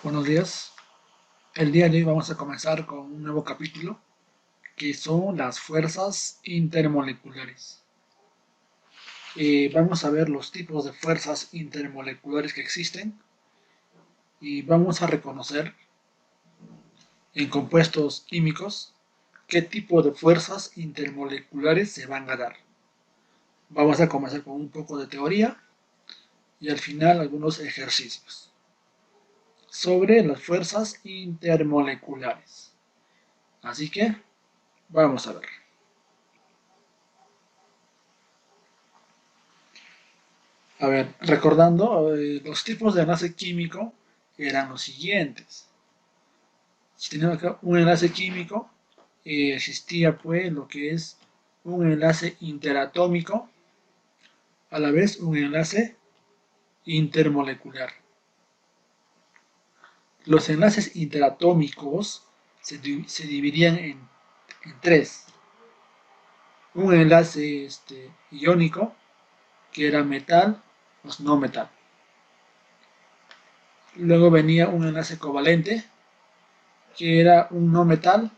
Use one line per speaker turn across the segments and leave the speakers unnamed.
Buenos días. El día de hoy vamos a comenzar con un nuevo capítulo que son las fuerzas intermoleculares. Vamos a ver los tipos de fuerzas intermoleculares que existen y vamos a reconocer en compuestos químicos qué tipo de fuerzas intermoleculares se van a dar. Vamos a comenzar con un poco de teoría y al final algunos ejercicios sobre las fuerzas intermoleculares. Así que vamos a ver. A ver, recordando, los tipos de enlace químico eran los siguientes. Si tenemos acá un enlace químico, existía pues lo que es un enlace interatómico, a la vez un enlace intermolecular. Los enlaces interatómicos se dividían en tres. Un enlace iónico, que era metal más no metal. Luego venía un enlace covalente, que era un no metal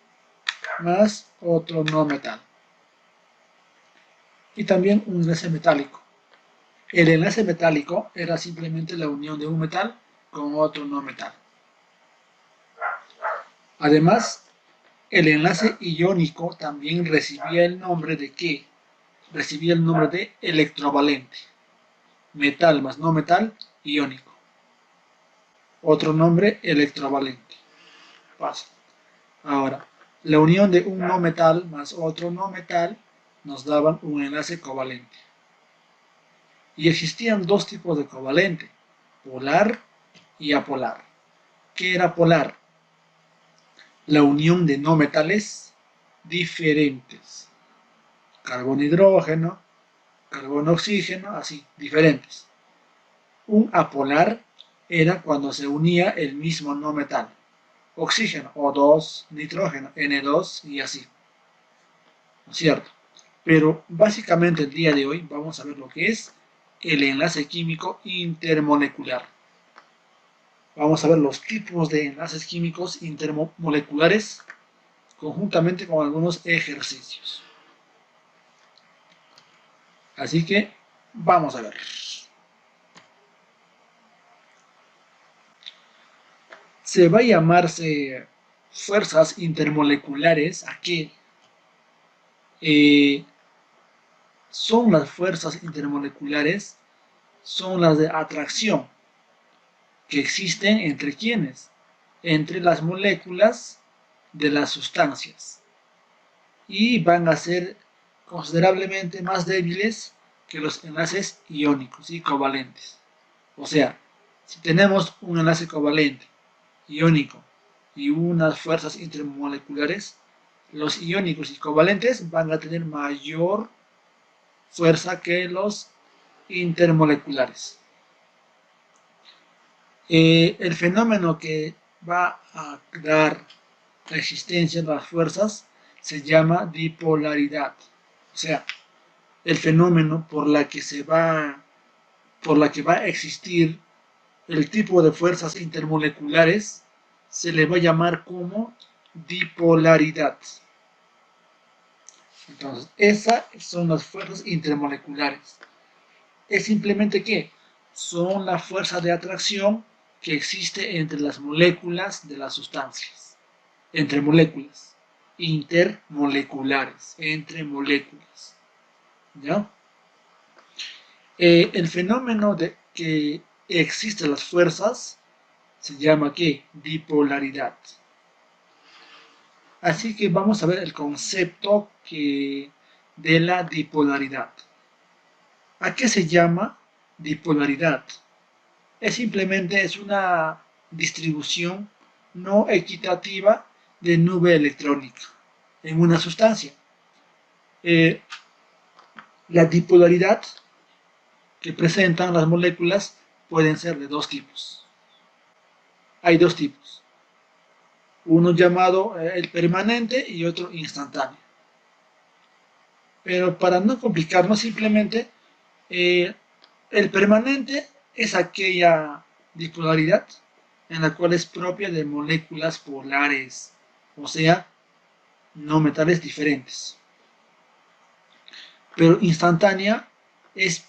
más otro no metal. Y también un enlace metálico. El enlace metálico era simplemente la unión de un metal con otro no metal. Además, el enlace iónico también recibía el nombre de ¿qué? Recibía el nombre de electrovalente. Metal más no metal, iónico. Otro nombre, electrovalente. Fácil. Ahora, la unión de un no metal más otro no metal nos daban un enlace covalente. Y existían dos tipos de covalente, polar y apolar. ¿Qué era polar? La unión de no metales diferentes. Carbono-hidrógeno, carbono-oxígeno, así, diferentes. Un apolar era cuando se unía el mismo no metal. Oxígeno, O2, nitrógeno, N2 y así. ¿No es cierto? Pero básicamente el día de hoy vamos a ver lo que es el enlace químico intermolecular. Vamos a ver los tipos de enlaces químicos intermoleculares conjuntamente con algunos ejercicios. Así que vamos a ver. Se va a llamarse fuerzas intermoleculares a qué eh, son las fuerzas intermoleculares, son las de atracción que existen entre quienes, entre las moléculas de las sustancias y van a ser considerablemente más débiles que los enlaces iónicos y covalentes. O sea, si tenemos un enlace covalente, iónico y unas fuerzas intermoleculares, los iónicos y covalentes van a tener mayor fuerza que los intermoleculares. El fenómeno que va a dar la existencia de las fuerzas se llama dipolaridad. O sea, el fenómeno por la que va a existir el tipo de fuerzas intermoleculares se le va a llamar como dipolaridad. Entonces, esas son las fuerzas intermoleculares. Es simplemente que son la fuerza de atracción que existe entre las moléculas de las sustancias. Entre moléculas. Intermoleculares. Entre moléculas. ¿Ya? El fenómeno de que existen las fuerzas se llama ¿qué? Bipolaridad. Así que vamos a ver el concepto de la dipolaridad. ¿A qué se llama dipolaridad? Es una distribución no equitativa de nube electrónica en una sustancia. La dipolaridad que presentan las moléculas pueden ser de dos tipos. Hay dos tipos. Uno llamado el permanente y otro instantáneo. Pero para no complicarnos, simplemente el permanente es aquella dipolaridad en la cual es propia de moléculas polares, o sea, no metales diferentes. Pero instantánea es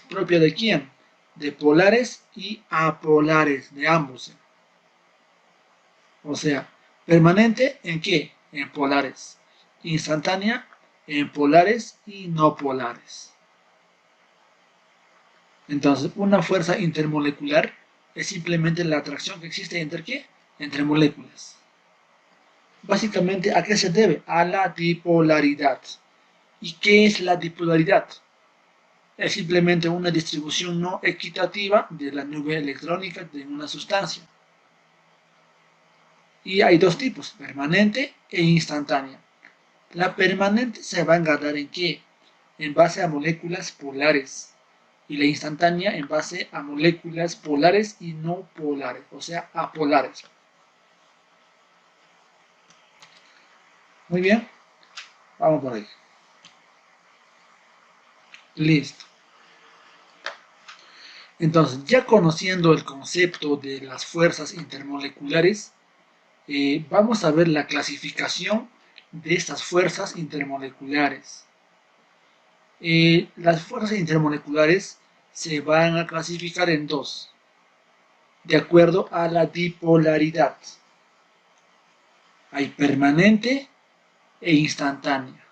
propia de quién? De polares y apolares, de ambos. O sea, permanente ¿en qué? En polares. Instantánea en polares y no polares. Entonces, una fuerza intermolecular es simplemente la atracción que existe entre ¿qué? Entre moléculas. Básicamente, ¿a qué se debe? A la dipolaridad. ¿Y qué es la dipolaridad? Es simplemente una distribución no equitativa de la nube electrónica de una sustancia. Y hay dos tipos, permanente e instantánea. La permanente se va a enganar ¿en qué? En base a moléculas polares. Y la instantánea en base a moléculas polares y no polares, o sea, apolares. Muy bien, vamos por ahí. Listo. Entonces, ya conociendo el concepto de las fuerzas intermoleculares, vamos a ver la clasificación de estas fuerzas intermoleculares. Las fuerzas intermoleculares se van a clasificar en dos, de acuerdo a la dipolaridad. Hay permanente e instantánea.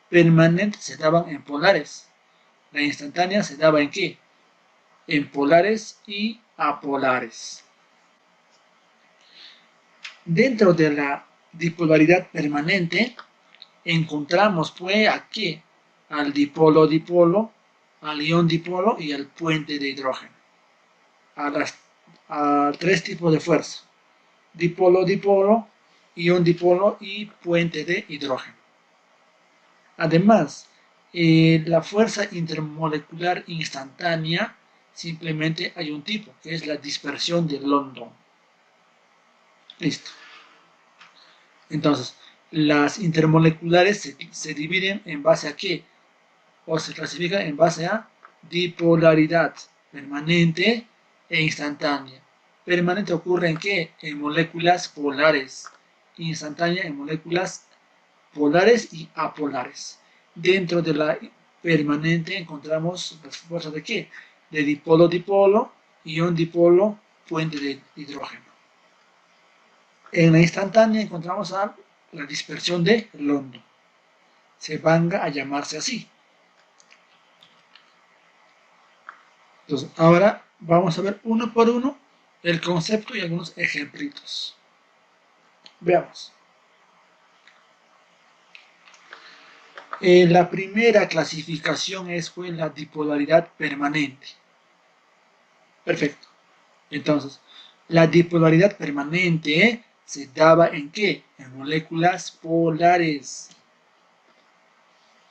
Permanente se daban en polares. La instantánea se daba en ¿qué? En polares y apolares. Dentro de la dipolaridad permanente encontramos pues a ¿qué? Al dipolo-dipolo, al ion-dipolo y al puente de hidrógeno. A tres tipos de fuerza. Dipolo-dipolo, ion-dipolo y puente de hidrógeno. Además, la fuerza intermolecular instantánea simplemente hay un tipo, que es la dispersión de London. Listo. Entonces, las intermoleculares se dividen en base a qué? O se clasifican en base a dipolaridad permanente e instantánea. Permanente ocurre en qué? En moléculas polares. Instantánea en moléculas polares y apolares. Dentro de la permanente encontramos las fuerzas de qué? De dipolo-dipolo, ion-dipolo, puente de hidrógeno. En la instantánea encontramos a la dispersión de London. Se van a llamarse así. Entonces, ahora vamos a ver uno por uno el concepto y algunos ejemplitos. Veamos. La primera clasificación fue la dipolaridad permanente. Perfecto. Entonces, la dipolaridad permanente se daba ¿en qué? En moléculas polares.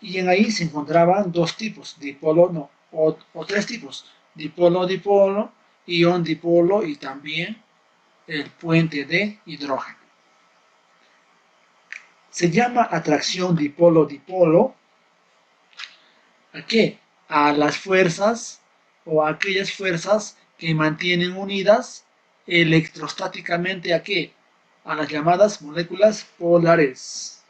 Y en ahí se encontraban dos tipos, dipolo, no, o tres tipos, dipolo-dipolo, ion-dipolo y también el puente de hidrógeno. Se llama atracción dipolo-dipolo ¿a qué? A las fuerzas o a aquellas fuerzas que mantienen unidas electrostáticamente ¿a qué? A las llamadas moléculas polares.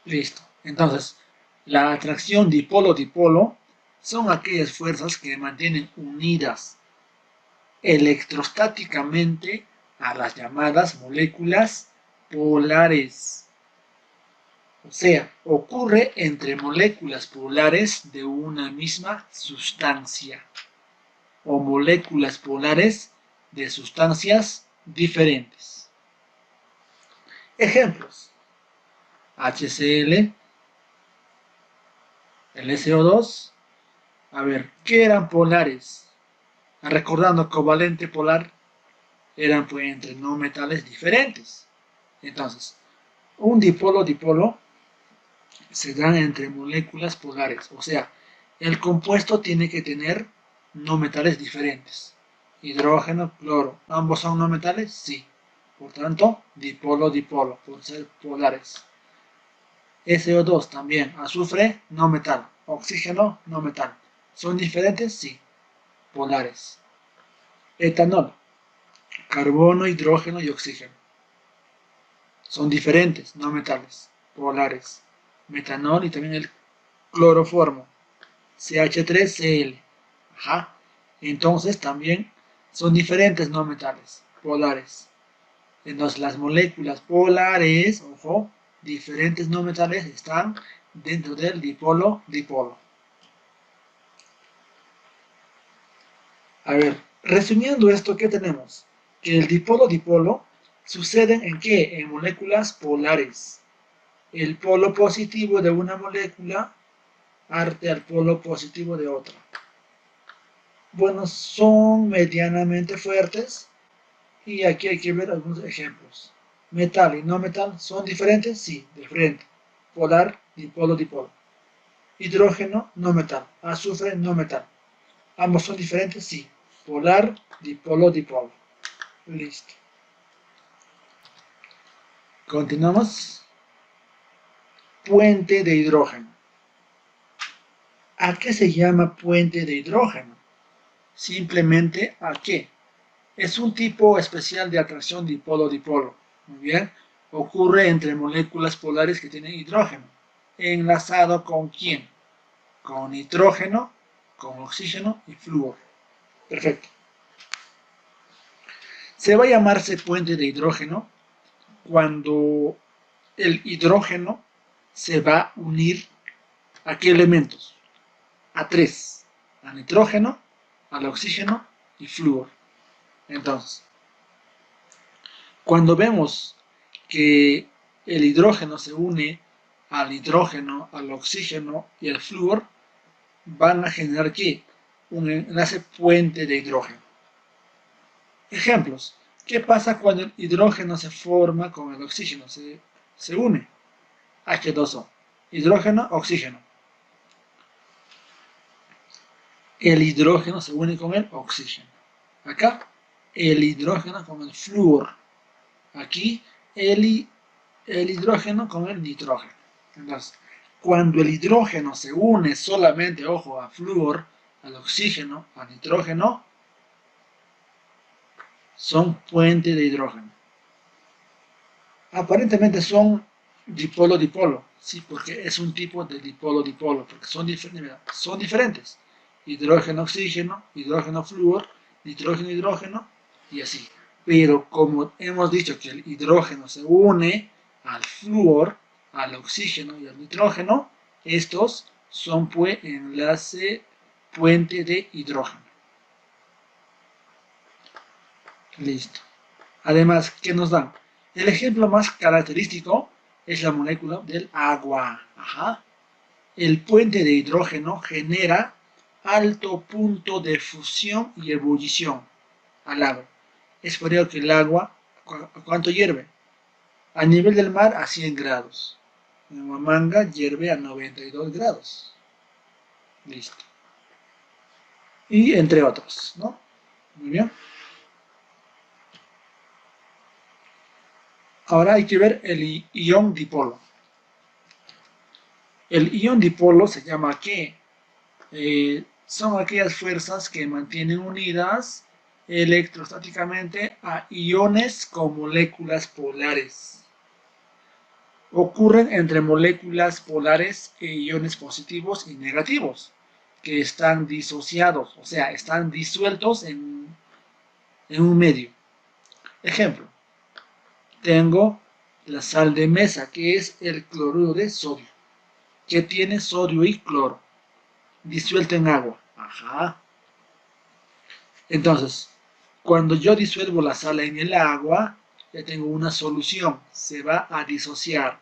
Listo. Entonces, la atracción dipolo-dipolo son aquellas fuerzas que mantienen unidas electrostáticamente a las llamadas moléculas polares. O sea, ocurre entre moléculas polares de una misma sustancia o moléculas polares de sustancias diferentes. Ejemplos: HCl, el SO2. A ver, ¿qué eran polares? Recordando, covalente polar eran pues entre no metales diferentes. Entonces, un dipolo-dipolo se dan entre moléculas polares, o sea, el compuesto tiene que tener no metales diferentes. Hidrógeno, cloro, ¿ambos son no metales? Sí. Por tanto, dipolo-dipolo, por ser polares. SO2 también, azufre, no metal. Oxígeno, no metal. ¿Son diferentes? Sí. Polares. Etanol. carbono, hidrógeno y oxígeno. Son diferentes, no metales, polares. Metanol y también el cloroformo, CH3Cl. Ajá. Entonces también son diferentes no metales, polares. Entonces las moléculas polares, ojo, diferentes no metales están dentro del dipolo-dipolo. A ver, resumiendo esto, ¿qué tenemos? Que el dipolo-dipolo suceden en ¿qué? En moléculas polares. El polo positivo de una molécula arte al polo positivo de otra. Bueno, son medianamente fuertes y aquí hay que ver algunos ejemplos. Metal y no metal son diferentes, sí, diferente. Polar, dipolo, dipolo. Hidrógeno, no metal. Azufre, no metal. Ambos son diferentes, sí. Polar, dipolo, dipolo. Listo. Continuamos. Puente de hidrógeno. ¿A qué se llama puente de hidrógeno? Simplemente ¿a qué? Es un tipo especial de atracción dipolo-dipolo. Muy bien. Ocurre entre moléculas polares que tienen hidrógeno. ¿Enlazado con quién? Con nitrógeno, con oxígeno y flúor. Perfecto. Se va a llamarse puente de hidrógeno cuando el hidrógeno se va a unir ¿a qué elementos? A tres. A nitrógeno, al oxígeno y flúor. Entonces, cuando vemos que el hidrógeno se une al nitrógeno, al oxígeno y al flúor, van a generar ¿qué? Un enlace puente de hidrógeno. Ejemplos. ¿Qué pasa cuando el hidrógeno se forma con el oxígeno? Se une. H2O. Hidrógeno, oxígeno. El hidrógeno se une con el oxígeno. Acá, el hidrógeno con el flúor. Aquí, el hidrógeno con el nitrógeno. Entonces, cuando el hidrógeno se une solamente, ojo, a flúor, al oxígeno, al nitrógeno, son puente de hidrógeno. Aparentemente son dipolo-dipolo, sí, porque es un tipo de dipolo-dipolo, porque son diferentes. Hidrógeno-oxígeno, hidrógeno-flúor, nitrógeno-hidrógeno y así. Pero como hemos dicho que el hidrógeno se une al flúor, al oxígeno y al nitrógeno, estos son pues enlace puente de hidrógeno. Listo. Además, ¿qué nos dan? El ejemplo más característico es la molécula del agua. Ajá. El puente de hidrógeno genera alto punto de fusión y ebullición al agua. Es por ello que el agua, ¿a cuánto hierve? A nivel del mar a 100 grados. En Huamanga hierve a 92 grados. Listo. Y entre otros, ¿no? Muy bien. Ahora hay que ver el ion dipolo. El ion dipolo se llama ¿qué? Son aquellas fuerzas que mantienen unidas electrostáticamente a iones con moléculas polares. Ocurren entre moléculas polares e iones positivos y negativos, que están disociados, o sea, están disueltos en un medio. Ejemplo, tengo la sal de mesa, que es el cloruro de sodio, que tiene sodio y cloro, disuelto en agua. Ajá. Entonces, cuando yo disuelvo la sal en el agua, ya tengo una solución, se va a disociar.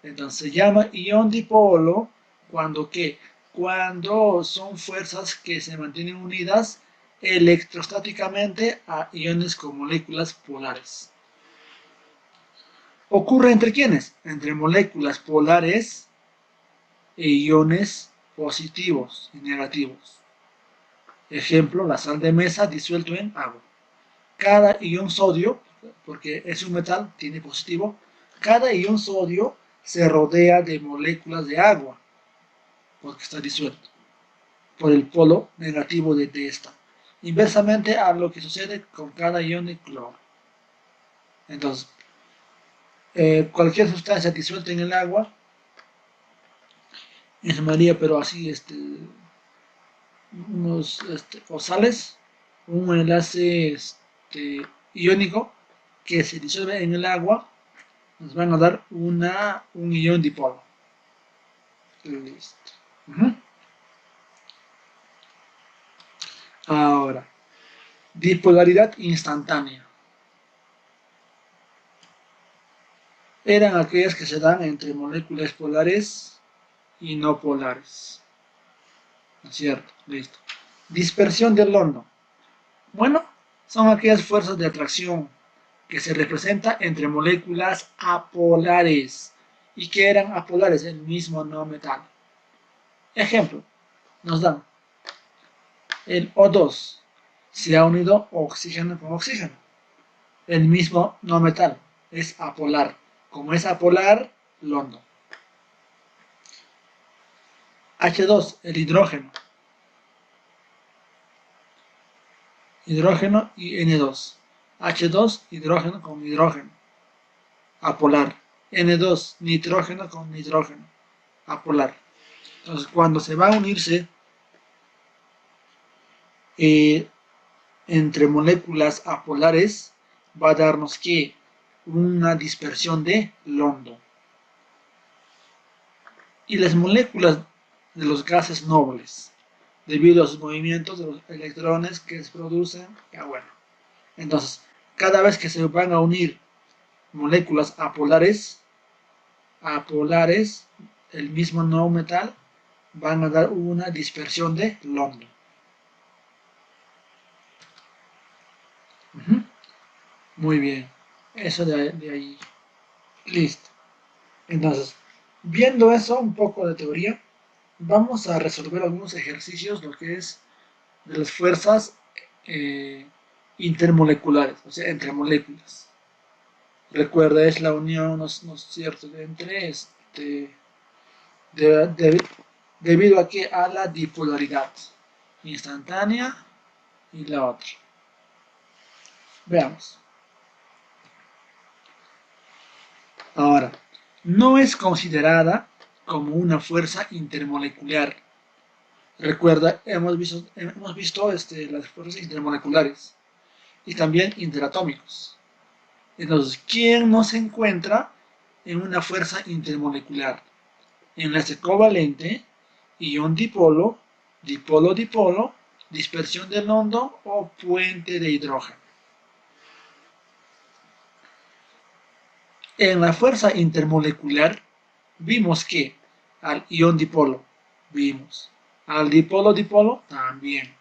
Entonces se llama ion dipolo cuando ¿qué? Cuando son fuerzas que se mantienen unidas electrostáticamente a iones con moléculas polares. ¿Ocurre entre quiénes? Entre moléculas polares e iones positivos y negativos. Ejemplo, la sal de mesa disuelto en agua. Cada ion sodio, porque es un metal, tiene positivo, cada ion sodio se rodea de moléculas de agua, porque está disuelto, por el polo negativo de esta. inversamente a lo que sucede con cada ion de cloro. Entonces, cualquier sustancia disuelta en el agua formaría, pero así, unos o sales, un enlace iónico que se disuelve en el agua, nos van a dar un ion dipolo. Listo. Ahora, dipolaridad instantánea. Eran aquellas que se dan entre moléculas polares y no polares. ¿No es cierto? Listo. Dispersión del hondo. Bueno, son aquellas fuerzas de atracción que se representa entre moléculas apolares y que eran apolares, el mismo no metal. Ejemplo, nos dan el O2 se ha unido oxígeno con oxígeno, el mismo no metal, es apolar. Como es apolar, hondo. H2, el hidrógeno. Hidrógeno y N2. H2, hidrógeno con hidrógeno. Apolar. N2, nitrógeno con nitrógeno. Apolar. Entonces, cuando se va a unirse entre moléculas apolares, va a darnos que una dispersión de hondo. Y las moléculas de los gases nobles, debido a sus movimientos de los electrones que se producen, ya bueno. Entonces, cada vez que se van a unir moléculas apolares, el mismo no metal, van a dar una dispersión de hondo. Muy bien, eso de ahí. Listo. Entonces, viendo eso, un poco de teoría, vamos a resolver algunos ejercicios, lo que es de las fuerzas intermoleculares, o sea, entre moléculas. Recuerda, es la unión, ¿no es cierto?, entre debido a que a la dipolaridad instantánea y la otra. Veamos. Ahora, no es considerada como una fuerza intermolecular. Recuerda, hemos visto las fuerzas intermoleculares y también interatómicos. Entonces, ¿quién no se encuentra en una fuerza intermolecular? Enlace covalente, ion dipolo, dipolo-dipolo, dispersión del hondo o puente de hidrógeno. En la fuerza intermolecular vimos que al ion dipolo, vimos, al dipolo-dipolo, también,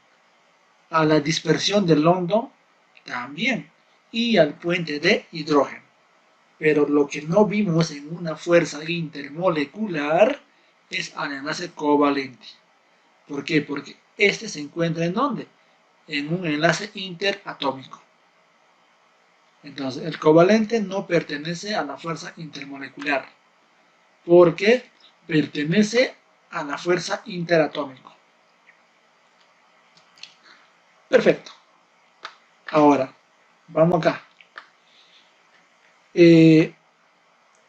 a la dispersión del hondo, también, y al puente de hidrógeno. Pero lo que no vimos en una fuerza intermolecular es al enlace covalente. ¿Por qué? Porque este se encuentra ¿en dónde? En un enlace interatómico. Entonces, el covalente no pertenece a la fuerza intermolecular, porque pertenece a la fuerza interatómica. Perfecto. Ahora, vamos acá.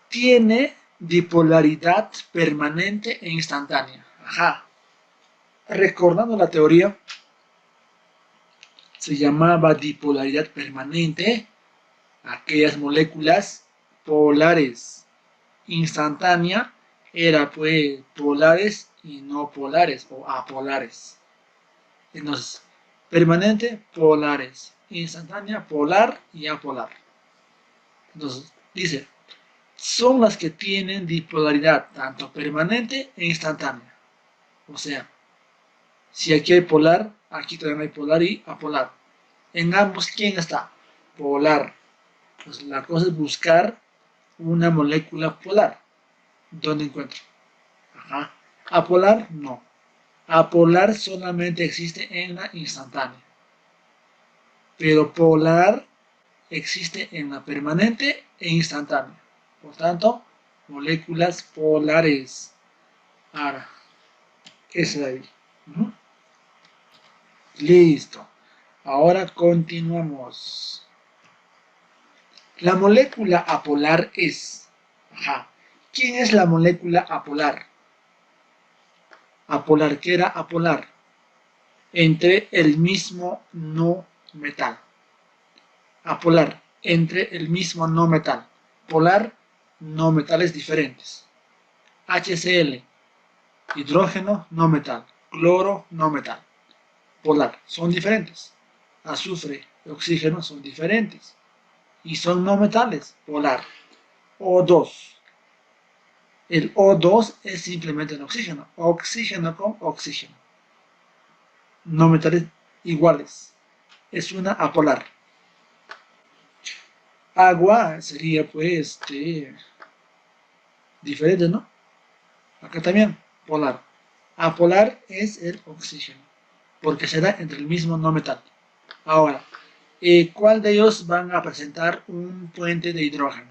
Tiene dipolaridad permanente e instantánea. Ajá. Recordando la teoría, se llamaba dipolaridad permanente aquellas moléculas polares. Instantánea era pues polares y no polares o apolares. Entonces, permanente, polares. Instantánea, polar y apolar. Entonces, dice, son las que tienen dipolaridad tanto permanente e instantánea. O sea, si aquí hay polar, aquí también hay polar y apolar. En ambos, ¿quién está? Polar. Pues la cosa es buscar una molécula polar. ¿Dónde encuentro? Ajá. Apolar, no. Apolar solamente existe en la instantánea. Pero polar existe en la permanente e instantánea. Por tanto, moléculas polares. Ahora, ese de ahí. Listo. Ahora continuamos. La molécula apolar es... ¿Quién es la molécula apolar? Apolar, ¿qué era apolar? Entre el mismo no metal. Apolar, entre el mismo no metal. Polar, no metales diferentes. HCl, hidrógeno, no metal. Cloro, no metal. Polar, son diferentes. Azufre y oxígeno son diferentes. Y son no metales, polar. O2. El O2 es simplemente el oxígeno. Oxígeno con oxígeno. No metales iguales. Es una apolar. Agua sería pues diferente, ¿no? Acá también, polar. Apolar es el oxígeno, porque se da entre el mismo no metal. Ahora, ¿cuál de ellos van a presentar un puente de hidrógeno?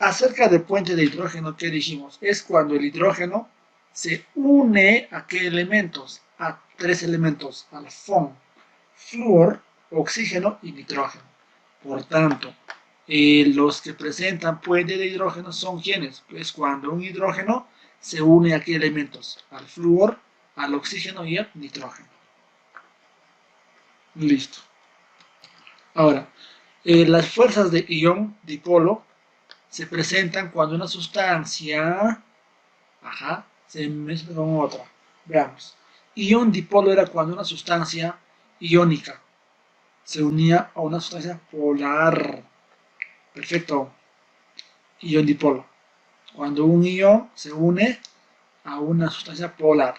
Acerca del puente de hidrógeno, ¿qué dijimos? Es cuando el hidrógeno se une a qué elementos? A tres elementos, al FON, flúor, oxígeno y nitrógeno. Por tanto, los que presentan puente de hidrógeno son ¿quiénes? Pues cuando un hidrógeno se une a qué elementos? Al flúor, al oxígeno y al nitrógeno. Listo. Ahora, las fuerzas de ion dipolo se presentan cuando una sustancia se mezcla con otra. Veamos. Ion dipolo era cuando una sustancia iónica se unía a una sustancia polar. Perfecto. Ion dipolo. Cuando un ion se une a una sustancia polar.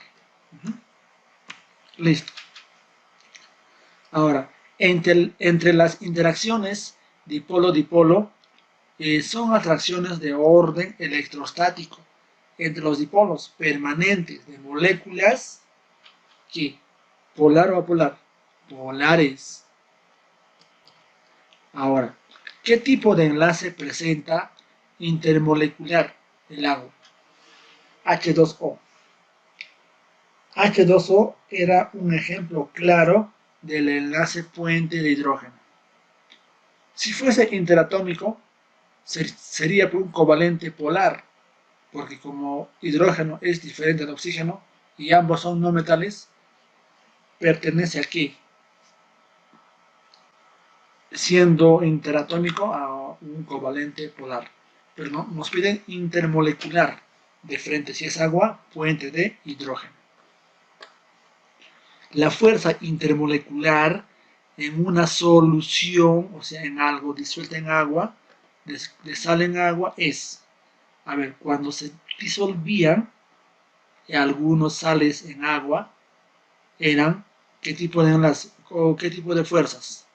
Listo. Ahora, entre las interacciones dipolo-dipolo son atracciones de orden electrostático entre los dipolos permanentes de moléculas que polar o apolar, polares. Ahora, ¿qué tipo de enlace presenta intermolecular el agua? H2O. H2O era un ejemplo claro del enlace puente de hidrógeno. Si fuese interatómico, sería un covalente polar, porque como hidrógeno es diferente al oxígeno y ambos son no metales, pertenece aquí, siendo interatómico a un covalente polar. Pero no, nos piden intermolecular de frente, si es agua, puente de hidrógeno. La fuerza intermolecular en una solución, o sea, en algo disuelta en agua, de sal en agua, es, a ver, cuando se disolvían algunos sales en agua, eran, ¿qué tipo de enlace o qué tipo de fuerzas?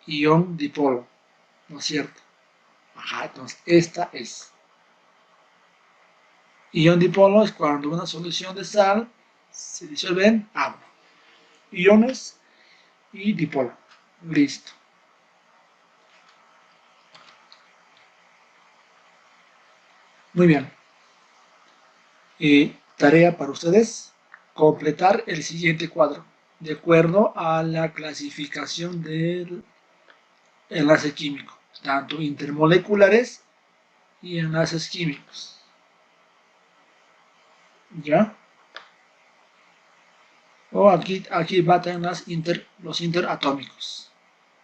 Ion dipolo, ¿no es cierto? Entonces esta es. Ion dipolo es cuando una solución de sal se disuelve en agua. Iones y dipolo. Listo. Muy bien. Tarea para ustedes, completar el siguiente cuadro de acuerdo a la clasificación del enlace químico, tanto intermoleculares y enlaces químicos. ¿Ya? O aquí baten los interatómicos.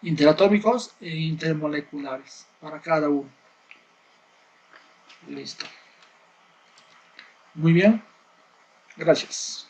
Interatómicos e intermoleculares para cada uno. Listo. Muy bien. Gracias.